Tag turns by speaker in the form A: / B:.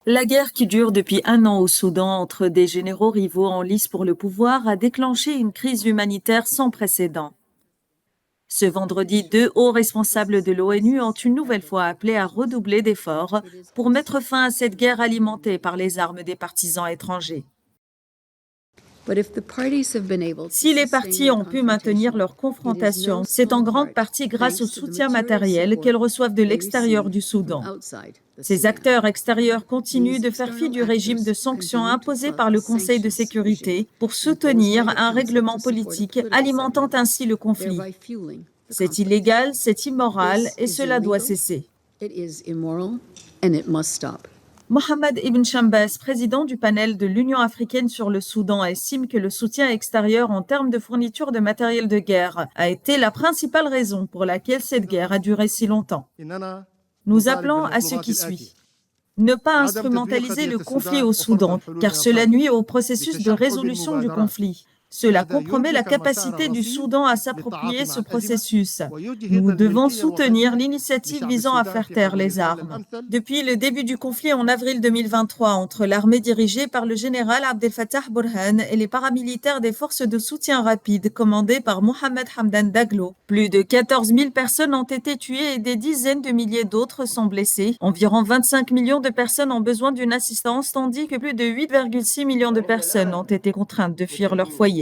A: La guerre qui dure depuis un an au Soudan entre des généraux rivaux en lice pour le pouvoir a déclenché une crise humanitaire sans précédent. Ce vendredi, deux hauts responsables de l'ONU ont une nouvelle fois appelé à redoubler d'efforts pour mettre fin à cette guerre alimentée par les armes des partisans étrangers. Si les parties ont pu maintenir leur confrontation, c'est en grande partie grâce au soutien matériel qu'elles reçoivent de l'extérieur du Soudan. Ces acteurs extérieurs continuent de faire fi du régime de sanctions imposé par le Conseil de sécurité pour soutenir un règlement politique, alimentant ainsi le conflit. C'est illégal, c'est immoral et cela doit cesser. Mohamed Ibn Chambas, président du panel de l'Union africaine sur le Soudan, estime que le soutien extérieur en termes de fourniture de matériel de guerre a été la principale raison pour laquelle cette guerre a duré si longtemps. Nous appelons à ce qui suit. Ne pas instrumentaliser le conflit au Soudan, car cela nuit au processus de résolution du conflit. Cela compromet la capacité du Soudan à s'approprier ce processus. Nous devons soutenir l'initiative visant à faire taire les armes. Depuis le début du conflit en avril 2023 entre l'armée dirigée par le général Abdel Fattah Burhan et les paramilitaires des forces de soutien rapide commandées par Mohamed Hamdan Daglo, plus de 14 000 personnes ont été tuées et des dizaines de milliers d'autres sont blessées. Environ 25 millions de personnes ont besoin d'une assistance, tandis que plus de 8,6 millions de personnes ont été contraintes de fuir leur foyer.